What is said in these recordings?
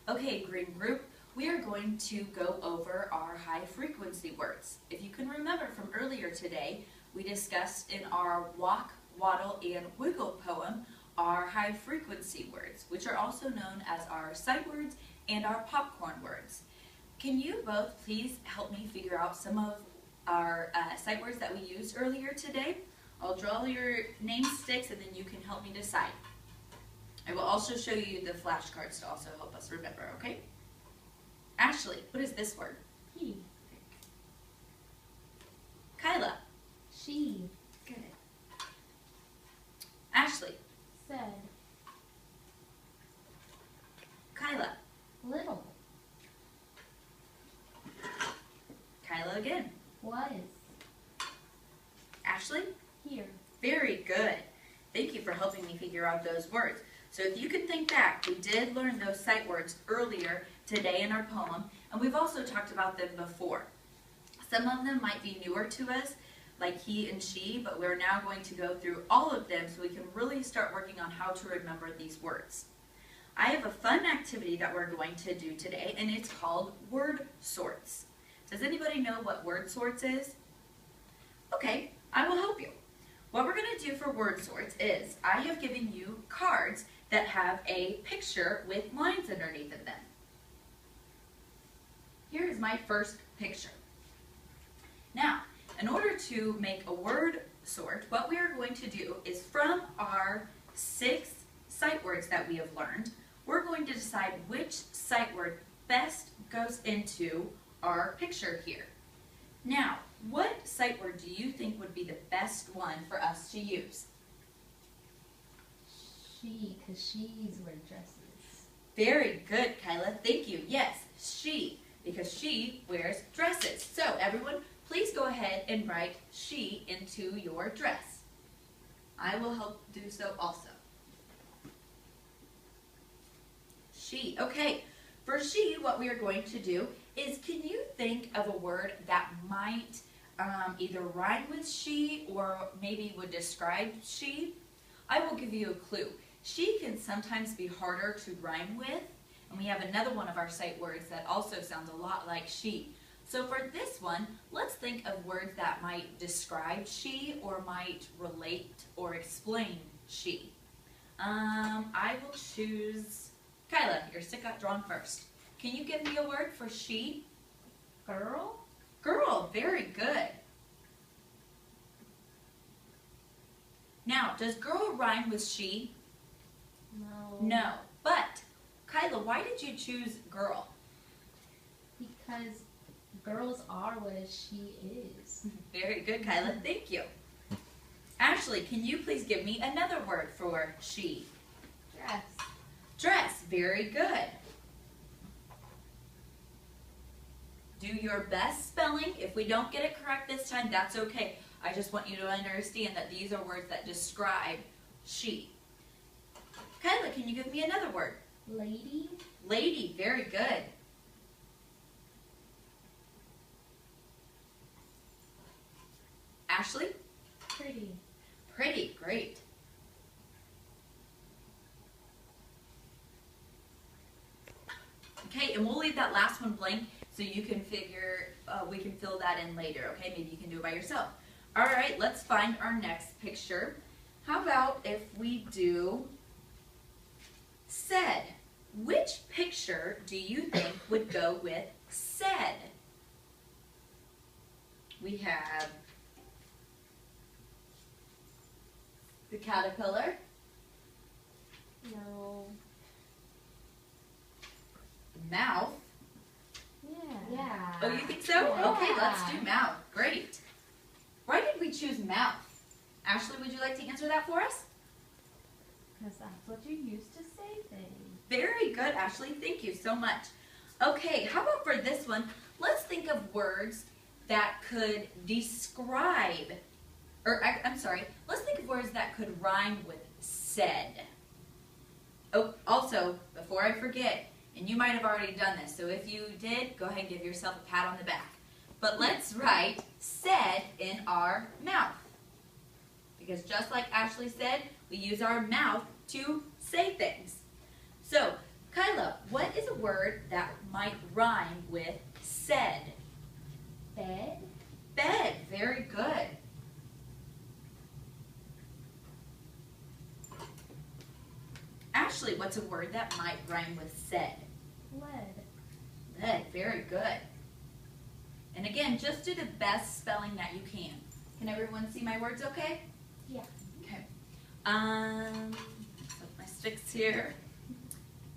Okay, green group, we are going to go over our high frequency words. If you can remember from earlier today, we discussed in our walk, waddle, and wiggle poem our high frequency words, which are also known as our sight words and our popcorn words. Can you both please help me figure out some of our sight words that we used earlier today? I'll draw your name sticks and then you can help me decide. I will also show you the flashcards to also help us remember, okay? Ashley, what is this word? He. Kyla. She. Good. Ashley. Said. Kyla. Little. Kyla again. Was. Ashley. Here. Very good. Thank you for helping me figure out those words. So if you can think back, we did learn those sight words earlier today in our poem, and we've also talked about them before. Some of them might be newer to us, like he and she, but we're now going to go through all of them so we can really start working on how to remember these words. I have a fun activity that we're going to do today, and it's called word sorts. Does anybody know what word sorts is? Okay, I will help you. What we're going to do for word sorts is I have given you cards that have a picture with lines underneath of them. Here is my first picture. Now, in order to make a word sort, what we are going to do is from our 6 sight words that we have learned, we're going to decide which sight word best goes into our picture here. Now, what sight word do you think would be the best one for us to use? She, because she's wear dresses. Very good, Kyla. Thank you. Yes, she, because she wears dresses. So, everyone, please go ahead and write she into your dress. I will help do so also. She. Okay, for she, what we are going to do is, can you think of a word that might either rhyme with she or maybe would describe she? I will give you a clue. She can sometimes be harder to rhyme with, and we have another one of our sight words that also sounds a lot like she. So for this one, let's think of words that might describe she or might relate or explain she. I will choose Kyla. Your stick got drawn first. Can you give me a word for she? Girl? Girl, very good. Now, does girl rhyme with she? No. No. But, Kyla, why did you choose girl? Because girls are what she is. Very good, Kyla. Thank you. Ashley, can you please give me another word for she? Dress. Dress. Very good. Do your best spelling. If we don't get it correct this time, that's okay. I just want you to understand that these are words that describe she. Kyla, can you give me another word? Lady. Lady. Very good. Ashley? Pretty. Pretty. Great. Okay, and we'll leave that last one blank so you can we can fill that in later, okay? Maybe you can do it by yourself. All right, let's find our next picture. How about if we do said? Which picture do you think would go with said? We have the caterpillar. No. Mouth. Yeah. Oh, you think so? Yeah. Okay, let's do mouth. Great. Why did we choose mouth? Ashley, would you like to answer that for us? Because that's what you use to say things. Very good, Ashley. Thank you so much. Okay, how about for this one? Let's think of words that could describe, let's think of words that could rhyme with said. Oh, also, before I forget, and you might have already done this, so if you did, go ahead and give yourself a pat on the back. But let's write said in our mouth. Because just like Ashley said, we use our mouth to say things. So, Kyla, what is a word that might rhyme with said? Bed. Bed. Very good. Ashley, what's a word that might rhyme with said? Lead. Lead. Very good. And again, just do the best spelling that you can. Can everyone see my words okay? Yeah. Okay. Put my sticks here.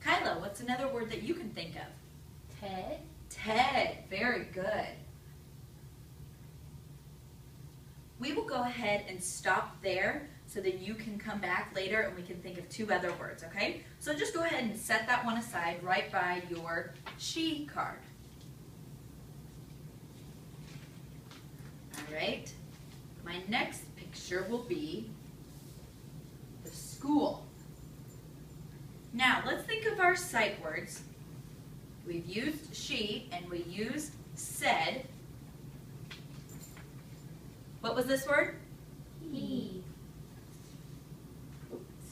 Kyla, what's another word that you can think of? Ted. Ted. Very good. We will go ahead and stop there so that you can come back later and we can think of 2 other words, okay? So just go ahead and set that one aside right by your she card. All right. My next picture will be the school. Now, let's think of our sight words. We've used she and we used said. What was this word? He.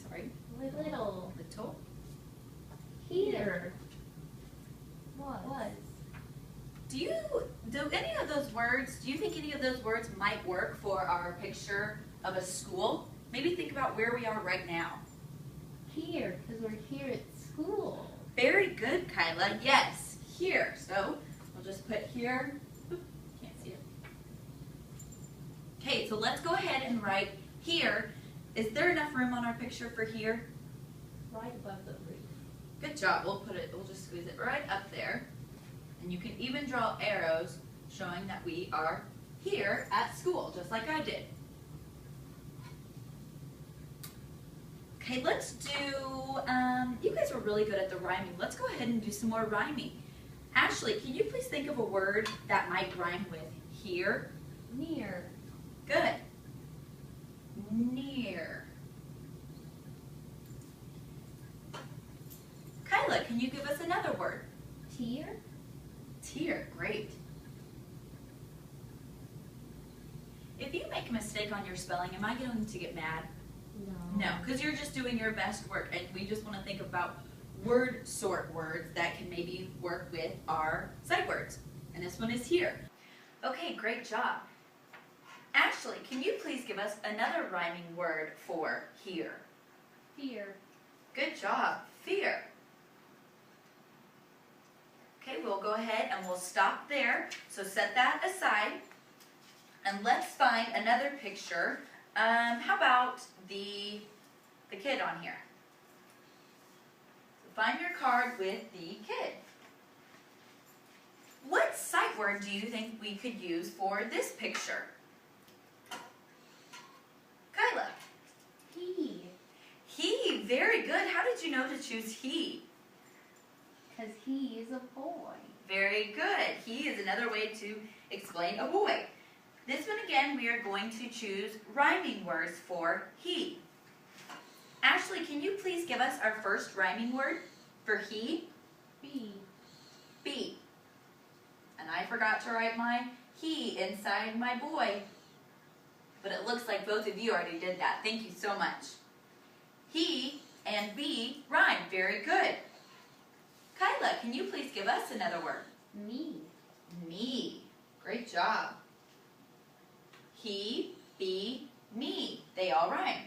Sorry. Little. Little. Here. Was. Do any of those words, do you think any of those words might work for our picture of a school? Maybe think about where we are right now. Here, because we're here at school. Very good, Kyla. Yes, here. So we'll just put here. Oop, can't see it. Okay, so let's go ahead and write here. Is there enough room on our picture for here? Right above the roof. Good job. We'll just squeeze it right up there. And you can even draw arrows showing that we are here at school, just like I did. Okay, let's do, you guys were really good at the rhyming. Let's go ahead and do some more rhyming. Ashley, can you please think of a word that might rhyme with here? Near. Good. Near. Kyla, can you give us another word? Tear. Tear, great. If you make a mistake on your spelling, am I going to get mad? No. No, because you're just doing your best work, and we just want to think about word sort words that can maybe work with our sight words. And this one is here. Okay, great job. Ashley, can you please give us another rhyming word for here? Fear. Good job. Fear. Okay, we'll go ahead and we'll stop there. So set that aside. And let's find another picture. How about the kid on here? So find your card with the kid. What sight word do you think we could use for this picture? Kyla. He. He, very good. How did you know to choose he? Because he is a boy. Very good. He is another way to explain a boy. This one again, we are going to choose rhyming words for he. Ashley, can you please give us our first rhyming word for he? Be. Be. And I forgot to write my he inside my boy. But it looks like both of you already did that. Thank you so much. He and be rhyme. Very good. Kyla, can you please give us another word? Me. Me. Great job. He, be, me. They all rhyme.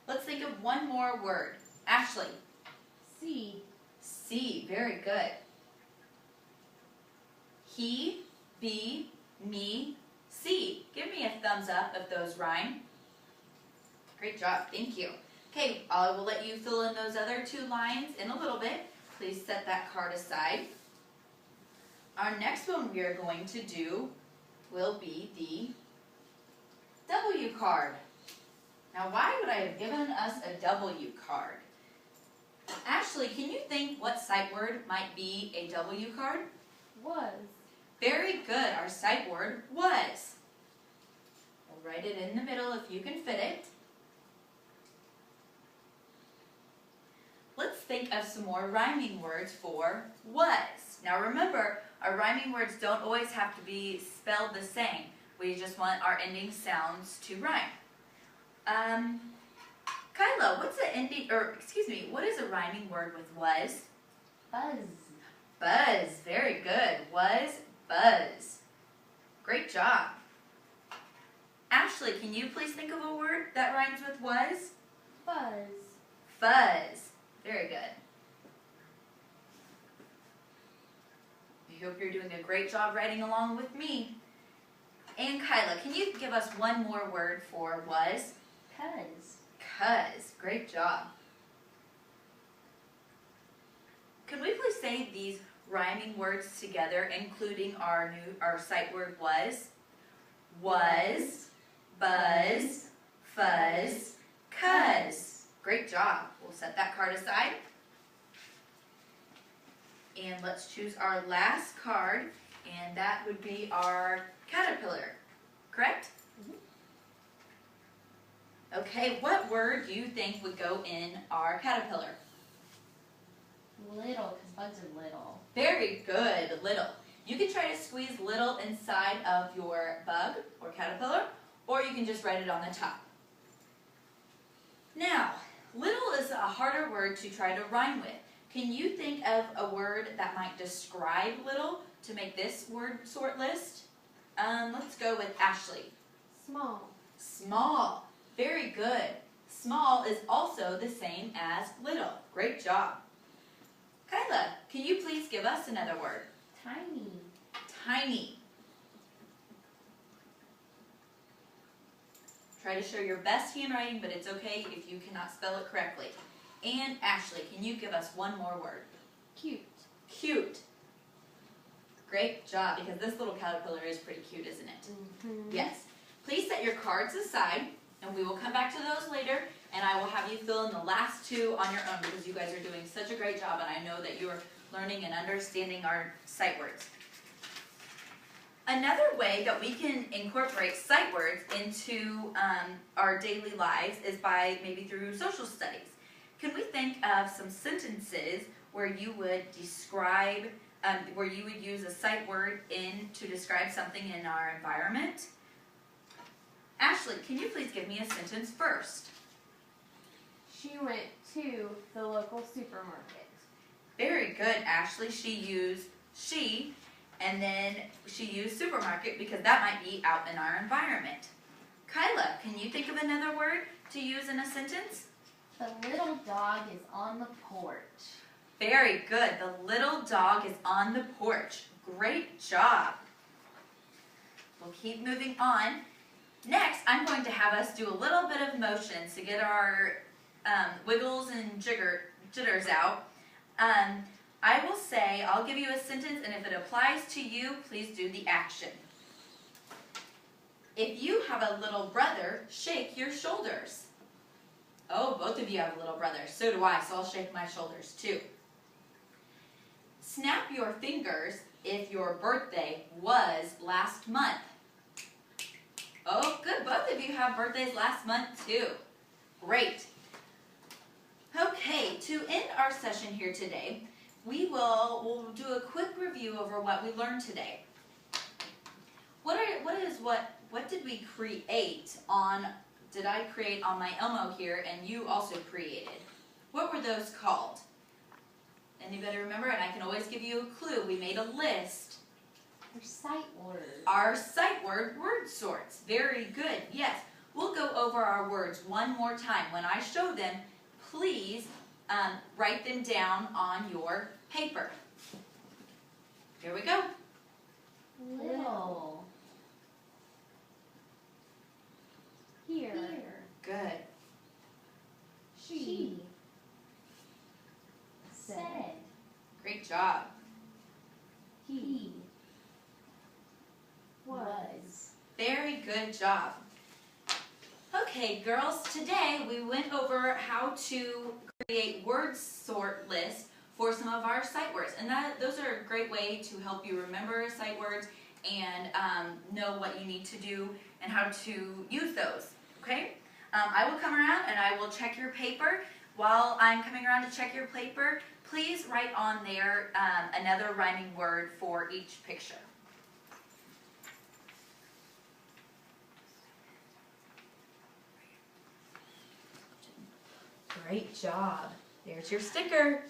Let's think of one more word. Ashley. See. See. Very good. He, be, me, see. Give me a thumbs up if those rhyme. Great job. Thank you. Okay, I will let you fill in those other 2 lines in a little bit. Please set that card aside. Our next one we are going to do will be the W card. Now, why would I have given us a W card? Ashley, can you think what sight word might be a W card? Was. Very good. Our sight word was. We'll write it in the middle if you can fit it. Let's think of some more rhyming words for was. Now remember, our rhyming words don't always have to be spelled the same. We just want our ending sounds to rhyme. Kyla, what is a rhyming word with was? Buzz. Buzz. Very good. Was, buzz. Great job. Ashley, can you please think of a word that rhymes with was? Fuzz. Fuzz. Very good. I hope you're doing a great job writing along with me. And Kyla, can you give us one more word for was? Cuz. Cuz. Great job. Can we please say these rhyming words together, including our sight word was? Was, buzz, fuzz, cuz. Great job. We'll set that card aside. And let's choose our last card, and that would be our caterpillar, correct? Okay, what word do you think would go in our caterpillar? Little, because bugs are little. Very good, little. You can try to squeeze little inside of your bug or caterpillar, or you can just write it on the top. Now, little is a harder word to try to rhyme with. Can you think of a word that might describe little to make this word sort list? Let's go with Ashley. Small. Small. Very good. Small is also the same as little. Great job. Kyla, can you please give us another word? Tiny. Tiny. Try to show your best handwriting, but it's okay if you cannot spell it correctly. And Ashley, can you give us one more word? Cute. Cute. Great job, because this little caterpillar is pretty cute, isn't it? Mm-hmm. Yes. Please set your cards aside, and we will come back to those later, and I will have you fill in the last two on your own because you guys are doing such a great job, and I know that you are learning and understanding our sight words. Another way that we can incorporate sight words into our daily lives is by maybe through social studies. Can we think of some sentences where you would describe, where you would use a sight word to describe something in our environment? Ashley, can you please give me a sentence first? She went to the local supermarket. Very good, Ashley. She used she, and then she used supermarket because that might be out in our environment. Kyla, can you think of another word to use in a sentence? The little dog is on the porch. Very good. The little dog is on the porch. Great job. We'll keep moving on. Next, I'm going to have us do a little bit of motions to get our wiggles and jitters out. I will say, I'll give you a sentence, and if it applies to you, please do the action. If you have a little brother, shake your shoulders. Oh, both of you have a little brother. So do I, so I'll shake my shoulders too. Snap your fingers if your birthday was last month. Oh, good. Both of you have birthdays last month too. Great. Okay, to end our session here today, we'll do a quick review over what we learned today. What did we create on? Did I create on my Elmo here, and you also created? What were those called? Anybody remember? And I can always give you a clue. We made a list. Our sight words. Our sight word sorts. Very good. Yes. We'll go over our words one more time. When I show them, please write them down on your paper. Here we go. Little. Here. Good. She. Said. Great job. He. Was. Very good job. Okay, girls, today we went over how to create word sort lists for some of our sight words. And those are a great way to help you remember sight words and know what you need to do and how to use those, okay? I will come around and I will check your paper. While I'm coming around to check your paper, please write on there another rhyming word for each picture. Great job. There's your sticker.